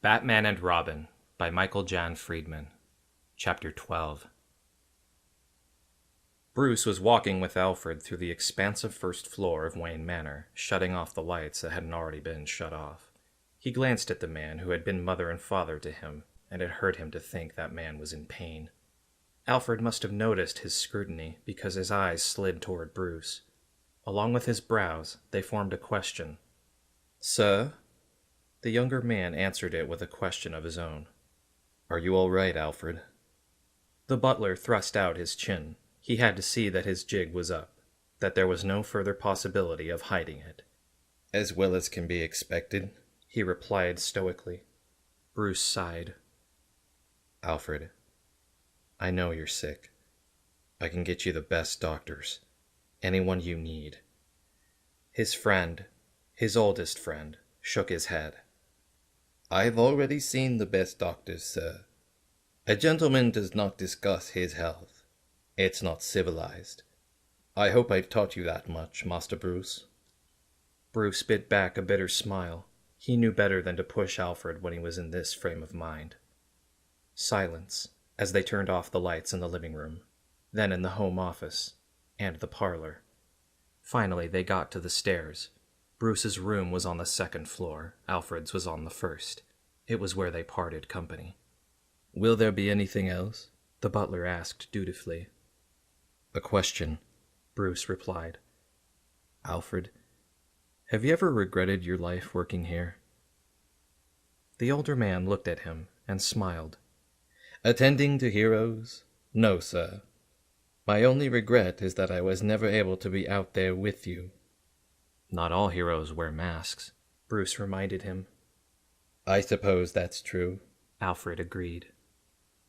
Batman and Robin by Michael Jan Friedman. Chapter 12. Bruce was walking with Alfred through the expansive first floor of Wayne Manor, shutting off the lights that hadn't already been shut off. He glanced at the man who had been mother and father to him, and it hurt him to think that man was in pain. Alfred must have noticed his scrutiny because his eyes slid toward Bruce. Along with his brows, they formed a question. "Sir?" The younger man answered it with a question of his own. "Are you all right, Alfred?" The butler thrust out his chin. He had to see that his jig was up, that there was no further possibility of hiding it. "As well as can be expected," he replied stoically. Bruce sighed. "Alfred, I know you're sick. I can get you the best doctors. Anyone you need." His friend, his oldest friend, shook his head. "I've already seen the best doctors, sir. A gentleman does not discuss his health. It's not civilized. I hope I've taught you that much, Master Bruce." Bruce bit back a bitter smile. He knew better than to push Alfred when he was in this frame of mind. Silence, as they turned off the lights in the living room, then in the home office, and the parlor. Finally, they got to the stairs. Bruce's room was on the second floor, Alfred's was on the first. It was where they parted company. "Will there be anything else?" the butler asked dutifully. "A question," Bruce replied. "Alfred, have you ever regretted your life working here?" The older man looked at him and smiled. "Attending to heroes? No, sir. My only regret is that I was never able to be out there with you." "Not all heroes wear masks," Bruce reminded him. "I suppose that's true," Alfred agreed.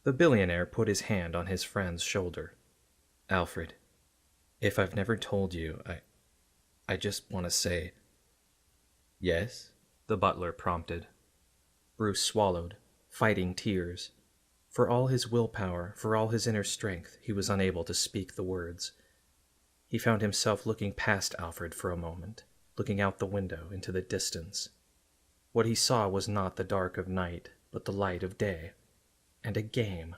The billionaire put his hand on his friend's shoulder. "Alfred, if I've never told you, I just want to say—" "Yes?" the butler prompted. Bruce swallowed, fighting tears. For all his willpower, for all his inner strength, he was unable to speak the words. He found himself looking past Alfred for a moment, looking out the window into the distance. What he saw was not the dark of night, but the light of day. And a game.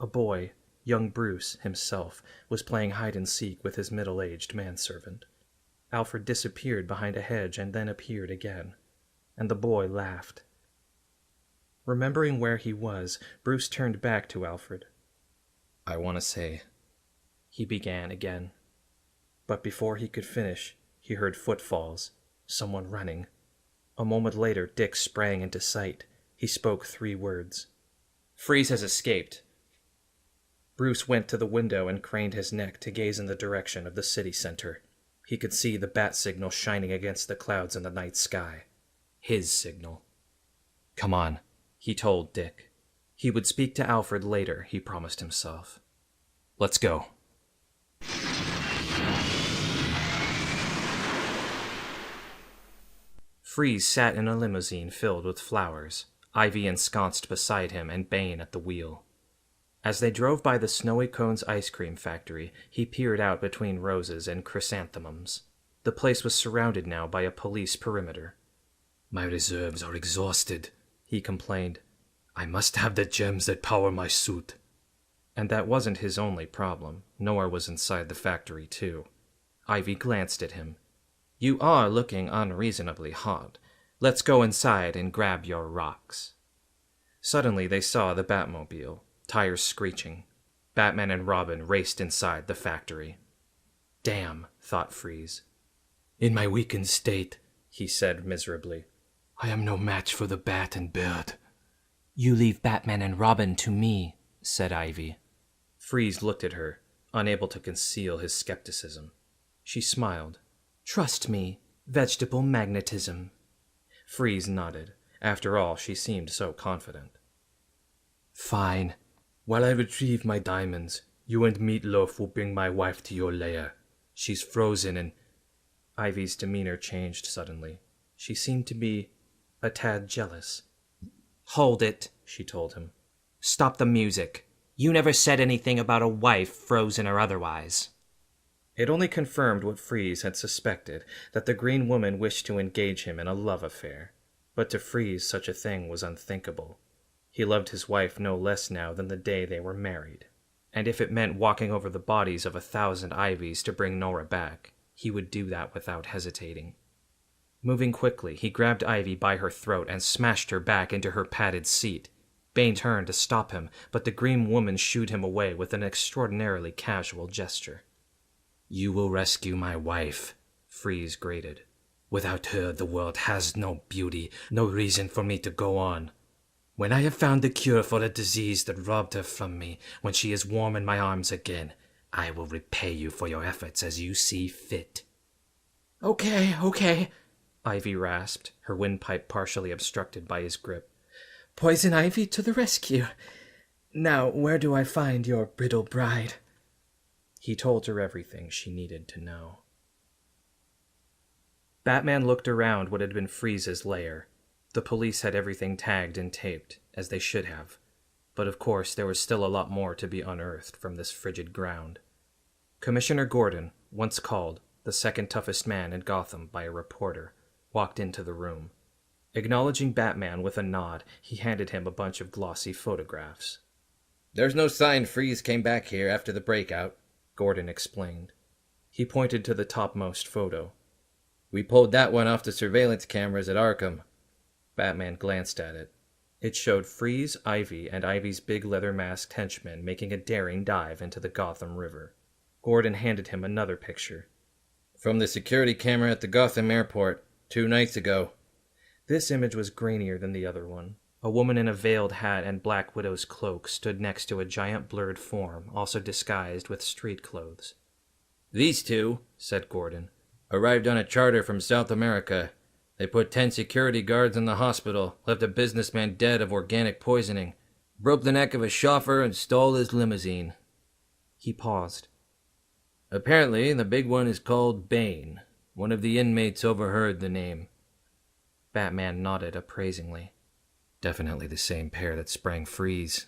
A boy, young Bruce himself, was playing hide-and-seek with his middle-aged manservant. Alfred disappeared behind a hedge and then appeared again, and the boy laughed. Remembering where he was, Bruce turned back to Alfred. "I want to say," he began again. But before he could finish, he heard footfalls, someone running. A moment later, Dick sprang into sight. He spoke 3 words. "Freeze has escaped." Bruce went to the window and craned his neck to gaze in the direction of the city center. He could see the bat signal shining against the clouds in the night sky. His signal. "Come on," he told Dick. He would speak to Alfred later, he promised himself. "Let's go." Freeze sat in a limousine filled with flowers, Ivy ensconced beside him and Bane at the wheel. As they drove by the Snowy Cones ice cream factory, he peered out between roses and chrysanthemums. The place was surrounded now by a police perimeter. "My reserves are exhausted," he complained. "I must have the gems that power my suit." And that wasn't his only problem. Nora was inside the factory, too. Ivy glanced at him. "You are looking unreasonably hot. Let's go inside and grab your rocks." Suddenly they saw the Batmobile, tires screeching. Batman and Robin raced inside the factory. "Damn," thought Freeze. "In my weakened state," he said miserably, "I am no match for the Bat and Bird." "You leave Batman and Robin to me," said Ivy. Freeze looked at her, unable to conceal his skepticism. She smiled. "Trust me, vegetable magnetism." Freeze nodded. After all, she seemed so confident. "Fine. While I retrieve my diamonds, you and Meatloaf will bring my wife to your lair. She's frozen and—" Ivy's demeanor changed suddenly. She seemed to be a tad jealous. "Hold it," she told him. "Stop the music. You never said anything about a wife, frozen or otherwise." It only confirmed what Freeze had suspected, that the Green Woman wished to engage him in a love affair. But to Freeze, such a thing was unthinkable. He loved his wife no less now than the day they were married. And if it meant walking over the bodies of 1,000 Ivies to bring Nora back, he would do that without hesitating. Moving quickly, he grabbed Ivy by her throat and smashed her back into her padded seat. Bane turned to stop him, but the green woman shooed him away with an extraordinarily casual gesture. "You will rescue my wife," Freeze grated. "Without her, the world has no beauty, no reason for me to go on. When I have found the cure for the disease that robbed her from me, when she is warm in my arms again, I will repay you for your efforts as you see fit." Okay, Ivy rasped, her windpipe partially obstructed by his grip. "Poison Ivy to the rescue. Now, where do I find your brittle bride?" He told her everything she needed to know. Batman looked around what had been Freeze's lair. The police had everything tagged and taped, as they should have. But of course, there was still a lot more to be unearthed from this frigid ground. Commissioner Gordon, once called the second toughest man in Gotham by a reporter, walked into the room. Acknowledging Batman with a nod, he handed him a bunch of glossy photographs. "There's no sign Freeze came back here after the breakout," Gordon explained. He pointed to the topmost photo. "We pulled that one off the surveillance cameras at Arkham." Batman glanced at it. It showed Freeze, Ivy, and Ivy's big leather-masked henchmen making a daring dive into the Gotham River. Gordon handed him another picture. "From the security camera at the Gotham airport, 2 nights ago." This image was grainier than the other one. A woman in a veiled hat and Black Widow's cloak stood next to a giant blurred form, also disguised with street clothes. "These two," said Gordon, "arrived on a charter from South America. They put 10 security guards in the hospital, left a businessman dead of organic poisoning, broke the neck of a chauffeur, and stole his limousine." He paused. "Apparently, the big one is called Bane. One of the inmates overheard the name." Batman nodded appraisingly. "Definitely the same pair that sprang Freeze."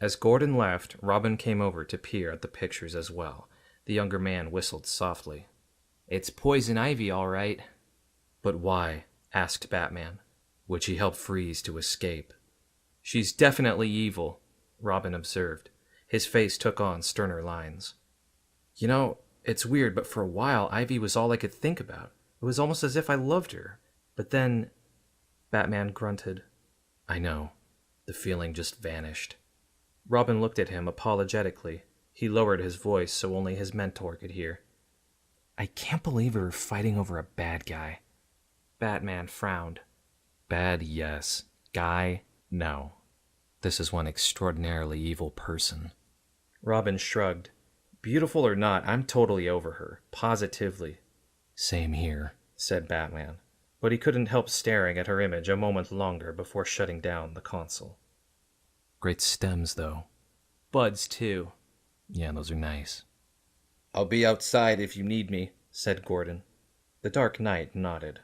As Gordon left, Robin came over to peer at the pictures as well. The younger man whistled softly. "It's Poison Ivy, all right." "But why?" asked Batman. "Would she help Freeze to escape?" "She's definitely evil," Robin observed. His face took on sterner lines. "You know, it's weird, but for a while Ivy was all I could think about. It was almost as if I loved her. But then..." Batman grunted. "I know. The feeling just vanished." Robin looked at him apologetically. He lowered his voice so only his mentor could hear. "I can't believe we were fighting over a bad guy." Batman frowned. "Bad, yes. Guy, no. This is one extraordinarily evil person." Robin shrugged. "Beautiful or not, I'm totally over her. Positively." "Same here," said Batman. But he couldn't help staring at her image a moment longer before shutting down the console. "Great stems, though." "Buds, too." "Yeah, those are nice." "I'll be outside if you need me," said Gordon. The Dark Knight nodded.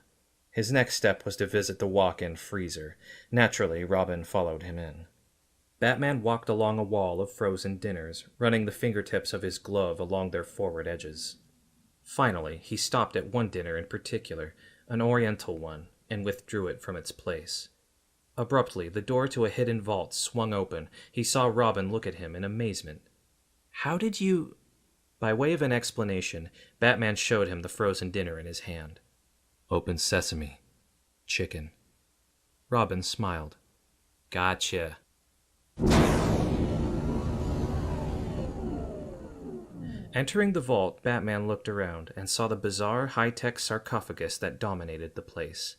His next step was to visit the walk-in freezer. Naturally, Robin followed him in. Batman walked along a wall of frozen dinners, running the fingertips of his glove along their forward edges. Finally, he stopped at one dinner in particular, an oriental one, and withdrew it from its place. Abruptly, the door to a hidden vault swung open. He saw Robin look at him in amazement. "How did you—" By way of an explanation, Batman showed him the frozen dinner in his hand. "Open sesame. Chicken." Robin smiled. "Gotcha." Entering the vault, Batman looked around and saw the bizarre high-tech sarcophagus that dominated the place.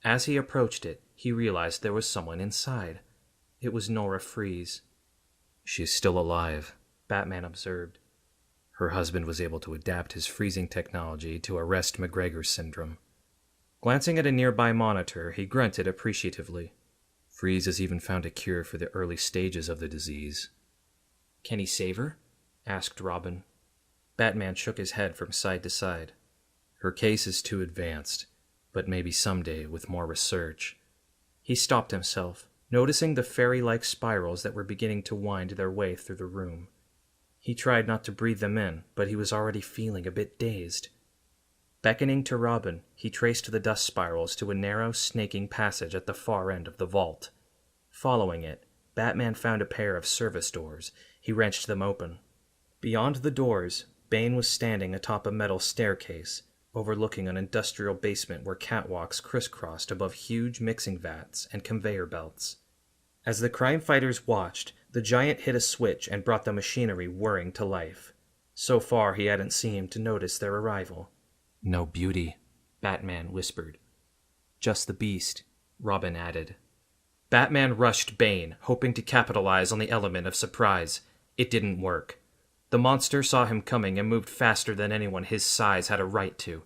As he approached it, he realized there was someone inside. It was Nora Freeze. "She's still alive," Batman observed. "Her husband was able to adapt his freezing technology to arrest McGregor's syndrome." Glancing at a nearby monitor, he grunted appreciatively. "Freeze has even found a cure for the early stages of the disease." "Can he save her?" asked Robin. Batman shook his head from side to side. "Her case is too advanced, but maybe someday with more research." He stopped himself, noticing the fairy-like spirals that were beginning to wind their way through the room. He tried not to breathe them in, but he was already feeling a bit dazed. Beckoning to Robin, he traced the dust spirals to a narrow, snaking passage at the far end of the vault. Following it, Batman found a pair of service doors. He wrenched them open. Beyond the doors, Bane was standing atop a metal staircase, overlooking an industrial basement where catwalks crisscrossed above huge mixing vats and conveyor belts. As the crime fighters watched, the giant hit a switch and brought the machinery whirring to life. So far, he hadn't seemed to notice their arrival. "No beauty," Batman whispered. "Just the beast," Robin added. Batman rushed Bane, hoping to capitalize on the element of surprise. It didn't work. The monster saw him coming and moved faster than anyone his size had a right to.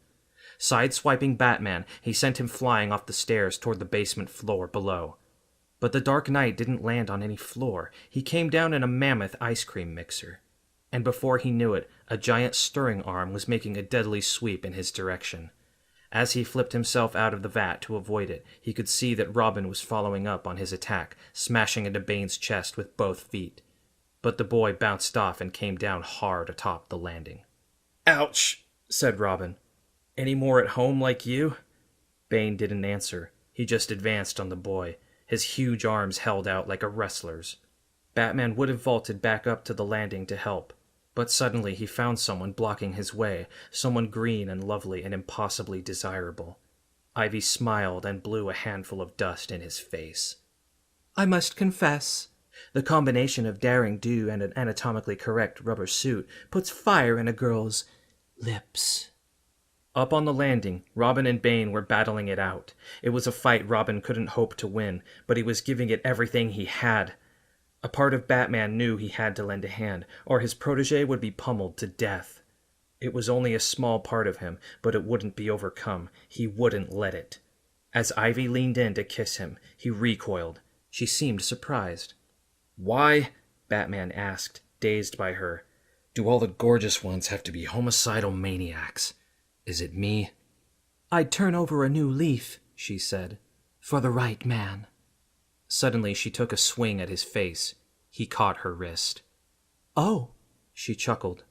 Sideswiping Batman, he sent him flying off the stairs toward the basement floor below. But the Dark Knight didn't land on any floor. He came down in a mammoth ice cream mixer. And before he knew it, a giant stirring arm was making a deadly sweep in his direction. As he flipped himself out of the vat to avoid it, he could see that Robin was following up on his attack, smashing into Bane's chest with both feet. But the boy bounced off and came down hard atop the landing. "Ouch," said Robin. "Any more at home like you?" Bane didn't answer. He just advanced on the boy, his huge arms held out like a wrestler's. Batman would have vaulted back up to the landing to help, but suddenly he found someone blocking his way, someone green and lovely and impossibly desirable. Ivy smiled and blew a handful of dust in his face. "I must confess, the combination of daring do and an anatomically correct rubber suit puts fire in a girl's lips." Up on the landing, Robin and Bane were battling it out. It was a fight Robin couldn't hope to win, but he was giving it everything he had. A part of Batman knew he had to lend a hand, or his protege would be pummeled to death. It was only a small part of him, but it wouldn't be overcome. He wouldn't let it. As Ivy leaned in to kiss him, he recoiled. She seemed surprised. "Why?" Batman asked, dazed by her. "Do all the gorgeous ones have to be homicidal maniacs? Is it me?" "I'd turn over a new leaf," she said, "for the right man." Suddenly she took a swing at his face. He caught her wrist. "Oh," she chuckled.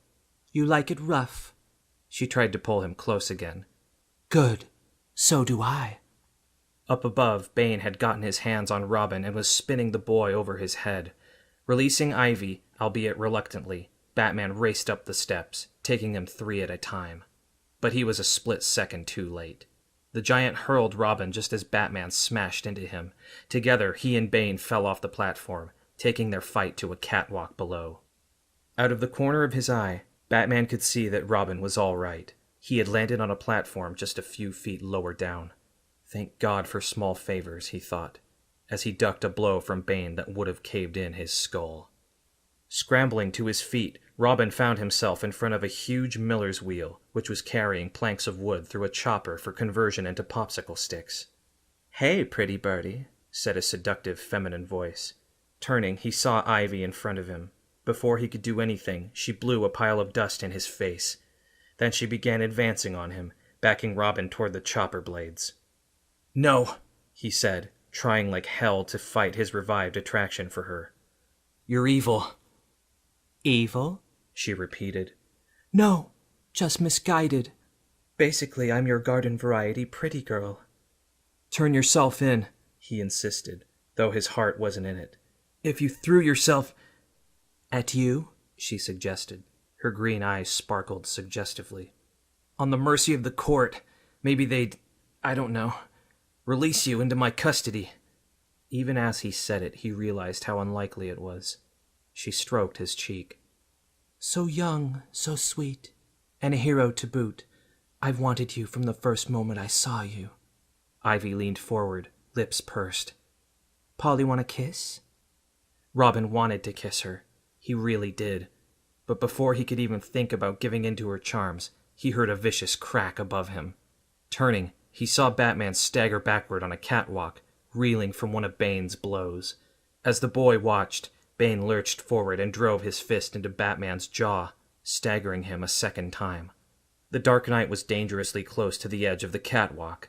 "You like it rough." She tried to pull him close again. "Good. So do I." Up above, Bane had gotten his hands on Robin and was spinning the boy over his head. Releasing Ivy, albeit reluctantly, Batman raced up the steps, taking them 3 at a time. But he was a split second too late. The giant hurled Robin just as Batman smashed into him. Together, he and Bane fell off the platform, taking their fight to a catwalk below. Out of the corner of his eye, Batman could see that Robin was all right. He had landed on a platform just a few feet lower down. Thank God for small favors, he thought, as he ducked a blow from Bane that would have caved in his skull. Scrambling to his feet, Robin found himself in front of a huge miller's wheel, which was carrying planks of wood through a chopper for conversion into popsicle sticks. "Hey, pretty birdie," said a seductive feminine voice. Turning, he saw Ivy in front of him. Before he could do anything, she blew a pile of dust in his face. Then she began advancing on him, backing Robin toward the chopper blades. "No," he said, trying like hell to fight his revived attraction for her. "You're evil." "Evil?" she repeated. "No, just misguided." "Basically, I'm your garden variety pretty girl." "Turn yourself in," he insisted, though his heart wasn't in it. "If you threw yourself—" "At you?" she suggested. Her green eyes sparkled suggestively. "On the mercy of the court, maybe they'd, I don't know, release you into my custody." Even as he said it, he realized how unlikely it was. She stroked his cheek. "So young, so sweet, and a hero to boot. I've wanted you from the first moment I saw you." Ivy leaned forward, lips pursed. "Polly want a kiss?" Robin wanted to kiss her. He really did. But before he could even think about giving in to her charms, he heard a vicious crack above him. Turning, he saw Batman stagger backward on a catwalk, reeling from one of Bane's blows. As the boy watched, Bane lurched forward and drove his fist into Batman's jaw, staggering him a second time. The Dark Knight was dangerously close to the edge of the catwalk.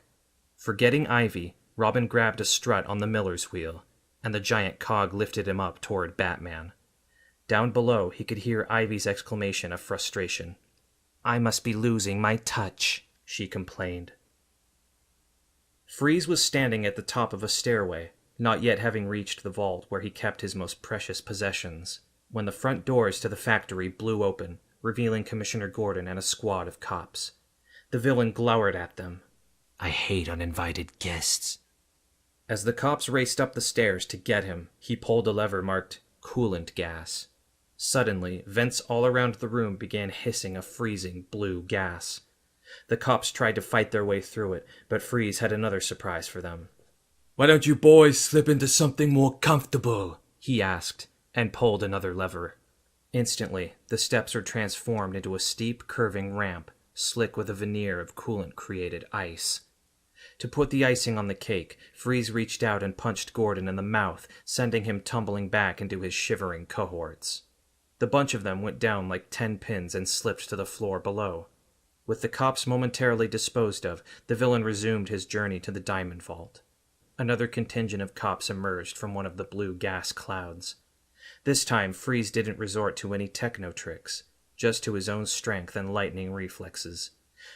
Forgetting Ivy, Robin grabbed a strut on the miller's wheel, and the giant cog lifted him up toward Batman. Down below, he could hear Ivy's exclamation of frustration. "I must be losing my touch." she complained. Freeze was standing at the top of a stairway, not yet having reached the vault where he kept his most precious possessions, when the front doors to the factory blew open, revealing Commissioner Gordon and a squad of cops. The villain glowered at them. I hate uninvited guests. As the cops raced up the stairs to get him, he pulled a lever marked coolant gas. Suddenly, vents all around the room began hissing a freezing blue gas. The cops tried to fight their way through it, but Freeze had another surprise for them. Why don't you boys slip into something more comfortable? He asked, and pulled another lever. Instantly, the steps were transformed into a steep, curving ramp, slick with a veneer of coolant-created ice. To put the icing on the cake, Freeze reached out and punched Gordon in the mouth, sending him tumbling back into his shivering cohorts. The bunch of them went down like 10 pins and slipped to the floor below. With the cops momentarily disposed of, the villain resumed his journey to the diamond vault. Another contingent of cops emerged from one of the blue gas clouds. This time, Freeze didn't resort to any techno tricks, just to his own strength and lightning reflexes.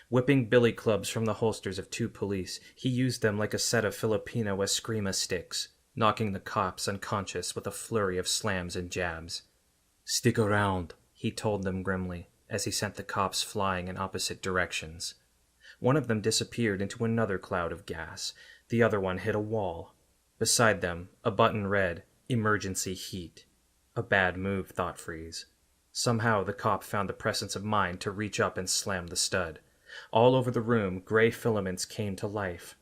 Whipping billy clubs from the holsters of 2 police, he used them like a set of Filipino eskrima sticks, knocking the cops unconscious with a flurry of slams and jabs. Stick around, he told them grimly, as he sent the cops flying in opposite directions. One of them disappeared into another cloud of gas. The other one hit a wall. Beside them, a button read, "Emergency heat." A bad move, thought Freeze. Somehow the cop found the presence of mind to reach up and slam the stud. All over the room, gray filaments came to life.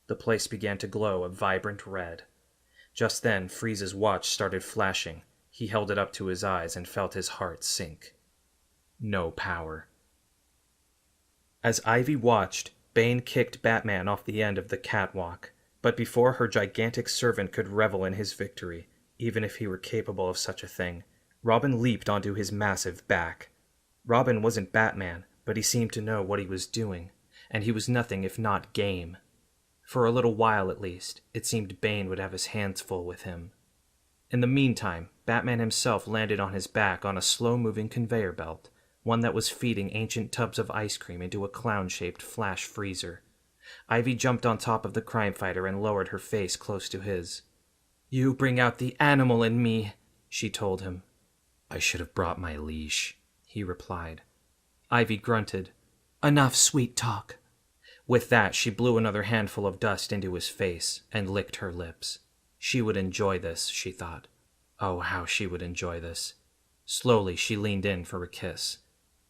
The place began to glow a vibrant red. Just then, Freeze's watch started flashing. He held it up to his eyes and felt his heart sink. No power. As Ivy watched, Bane kicked Batman off the end of the catwalk, but before her gigantic servant could revel in his victory, even if he were capable of such a thing, Robin leaped onto his massive back. Robin wasn't Batman, but he seemed to know what he was doing, and he was nothing if not game. For a little while at least, it seemed Bane would have his hands full with him. In the meantime, Batman himself landed on his back on a slow-moving conveyor belt, one that was feeding ancient tubs of ice cream into a clown-shaped flash freezer. Ivy jumped on top of the crime fighter and lowered her face close to his. "You bring out the animal in me," she told him. I should have brought my leash, he replied. Ivy grunted. Enough sweet talk. With that, she blew another handful of dust into his face and licked her lips. She would enjoy this, she thought. Oh, how she would enjoy this. Slowly, she leaned in for a kiss.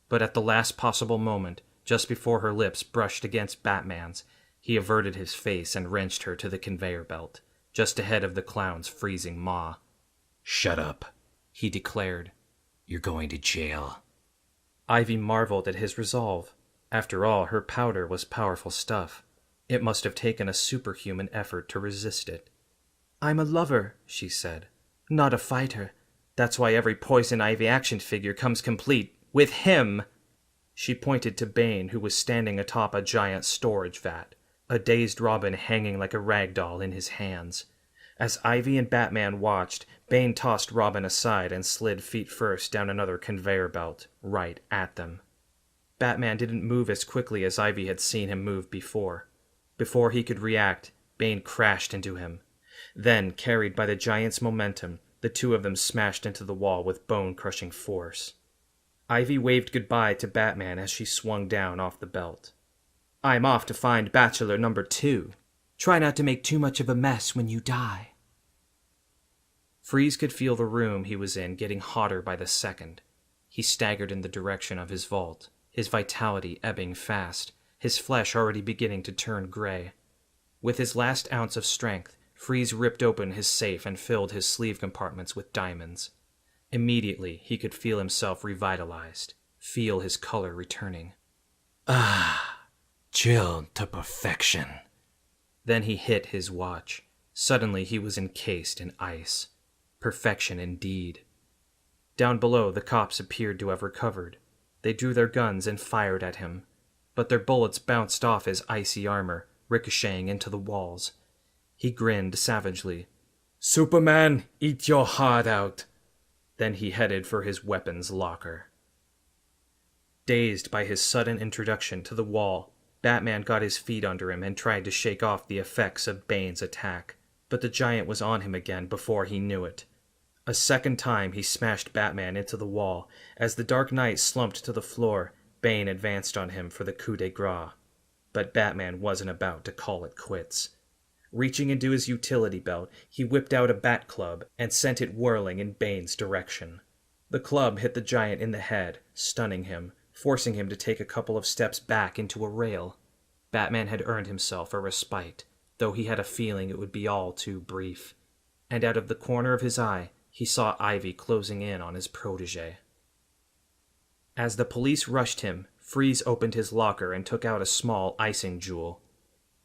But at the last possible moment, just before her lips brushed against Batman's, he averted his face and wrenched her to the conveyor belt, just ahead of the clown's freezing maw. Shut up, he declared. You're going to jail. Ivy marveled at his resolve. After all, her powder was powerful stuff. It must have taken a superhuman effort to resist it. "I'm a lover," she said, "not a fighter. That's why every Poison Ivy action figure comes complete with him." She pointed to Bane, who was standing atop a giant storage vat, a dazed Robin hanging like a rag doll in his hands. As Ivy and Batman watched, Bane tossed Robin aside and slid feet first down another conveyor belt, right at them. Batman didn't move as quickly as Ivy had seen him move before. Before he could react, Bane crashed into him. Then, carried by the giant's momentum, the two of them smashed into the wall with bone-crushing force. Ivy waved goodbye to Batman as she swung down off the belt. "I'm off to find Bachelor number 2. Try not to make too much of a mess when you die." Freeze could feel the room he was in getting hotter by the second. He staggered in the direction of his vault, his vitality ebbing fast, his flesh already beginning to turn gray. With his last ounce of strength, Freeze ripped open his safe and filled his sleeve compartments with diamonds. Immediately, he could feel himself revitalized, feel his color returning. Chilled to perfection. Then he hit his watch. Suddenly he was encased in ice. Perfection indeed. Down below, the cops appeared to have recovered. They drew their guns and fired at him, but their bullets bounced off his icy armor, ricocheting into the walls. He grinned savagely. "Superman, eat your heart out." Then he headed for his weapons locker. Dazed by his sudden introduction to the wall, Batman got his feet under him and tried to shake off the effects of Bane's attack, but the giant was on him again before he knew it. A second time he smashed Batman into the wall. As the Dark Knight slumped to the floor, Bane advanced on him for the coup de grace. But Batman wasn't about to call it quits. Reaching into his utility belt, he whipped out a bat club and sent it whirling in Bane's direction. The club hit the giant in the head, stunning him, forcing him to take a couple of steps back into a rail. Batman had earned himself a respite, though he had a feeling it would be all too brief. And out of the corner of his eye, he saw Ivy closing in on his protege. As the police rushed him, Freeze opened his locker and took out a small icing jewel.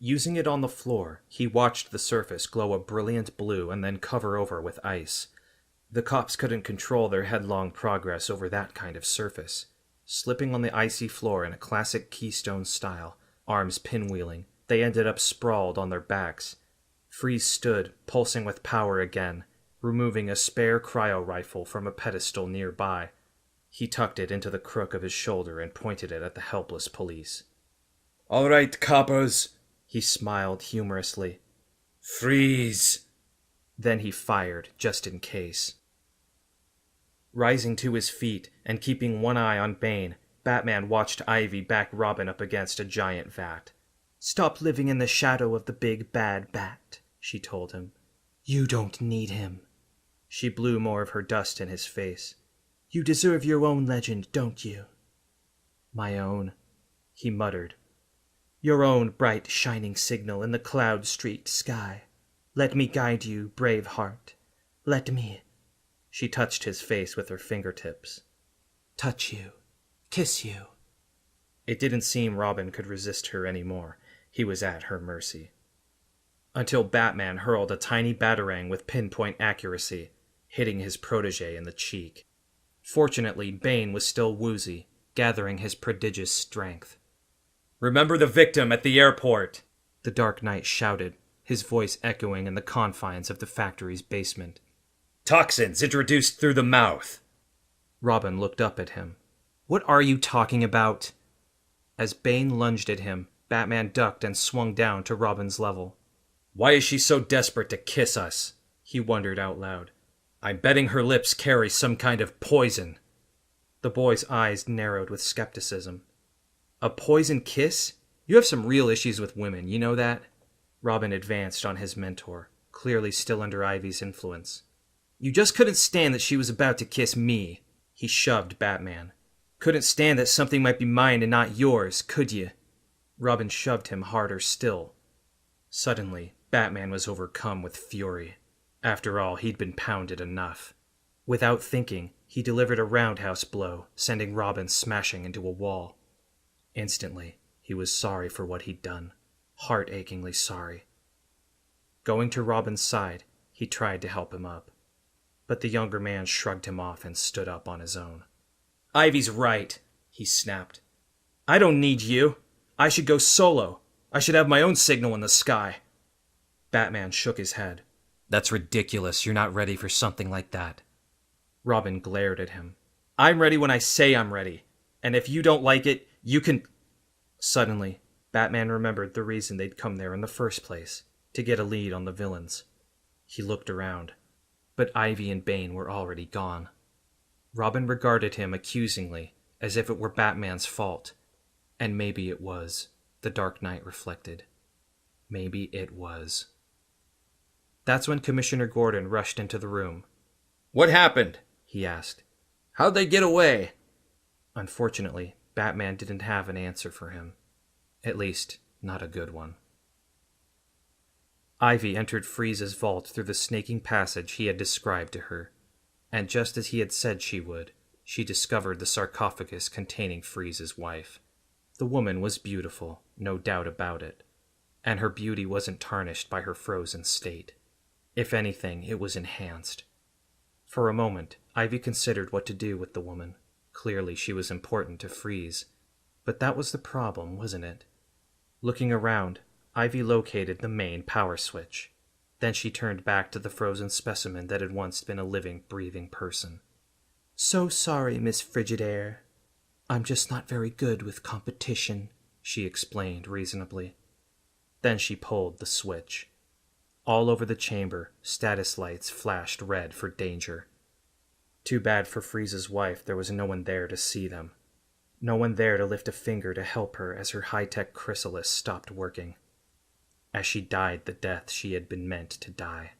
Using it on the floor, he watched the surface glow a brilliant blue and then cover over with ice. The cops couldn't control their headlong progress over that kind of surface. Slipping on the icy floor in a classic Keystone style, arms pinwheeling, they ended up sprawled on their backs. Freeze stood, pulsing with power again, removing a spare cryo rifle from a pedestal nearby. He tucked it into the crook of his shoulder and pointed it at the helpless police. "All right, coppers," he smiled humorously. "Freeze!" Then he fired, just in case. Rising to his feet and keeping one eye on Bane, Batman watched Ivy back Robin up against a giant vat. "Stop living in the shadow of the big bad bat," she told him. "You don't need him." She blew more of her dust in his face. "You deserve your own legend, don't you?" "My own," he muttered. "Your own bright, shining signal in the cloud-streaked sky. Let me guide you, brave heart. Let me—" She touched his face with her fingertips. "Touch you. Kiss you." It didn't seem Robin could resist her anymore. He was at her mercy. Until Batman hurled a tiny batarang with pinpoint accuracy, hitting his protege in the cheek. Fortunately, Bane was still woozy, gathering his prodigious strength. "Remember the victim at the airport!" the Dark Knight shouted, his voice echoing in the confines of the factory's basement. "Toxins introduced through the mouth." Robin looked up at him. "What are you talking about?" As Bane lunged at him, Batman ducked and swung down to Robin's level. "Why is she so desperate to kiss us?" he wondered out loud. "I'm betting her lips carry some kind of poison." The boy's eyes narrowed with skepticism. "A poison kiss? You have some real issues with women, you know that?" Robin advanced on his mentor, clearly still under Ivy's influence. "You just couldn't stand that she was about to kiss me." He shoved Batman. "Couldn't stand that something might be mine and not yours, could you?" Robin shoved him harder still. Suddenly, Batman was overcome with fury. After all, he'd been pounded enough. Without thinking, he delivered a roundhouse blow, sending Robin smashing into a wall. Instantly, he was sorry for what he'd done. Heart-achingly sorry. Going to Robin's side, he tried to help him up. But the younger man shrugged him off and stood up on his own. "Ivy's right," he snapped. "I don't need you. I should go solo. I should have my own signal in the sky." Batman shook his head. "That's ridiculous. You're not ready for something like that." Robin glared at him. "I'm ready when I say I'm ready. And if you don't like it, you can—" Suddenly, Batman remembered the reason they'd come there in the first place, to get a lead on the villains. He looked around, but Ivy and Bane were already gone. Robin regarded him accusingly, as if it were Batman's fault. And maybe it was, the Dark Knight reflected. Maybe it was. That's when Commissioner Gordon rushed into the room. "What happened?" he asked. "How'd they get away?" Unfortunately, Batman didn't have an answer for him. At least, not a good one. Ivy entered Freeze's vault through the snaking passage he had described to her, and just as he had said she would, she discovered the sarcophagus containing Freeze's wife. The woman was beautiful, no doubt about it, and her beauty wasn't tarnished by her frozen state. If anything, it was enhanced. For a moment, Ivy considered what to do with the woman. Clearly she was important to Freeze. But that was the problem, wasn't it? Looking around, Ivy located the main power switch. Then she turned back to the frozen specimen that had once been a living, breathing person. "So sorry, Miss Frigidaire. I'm just not very good with competition," she explained reasonably. Then she pulled the switch. All over the chamber, status lights flashed red for danger. Too bad for Freeze's wife there was no one there to see them. No one there to lift a finger to help her as her high-tech chrysalis stopped working. As she died the death she had been meant to die.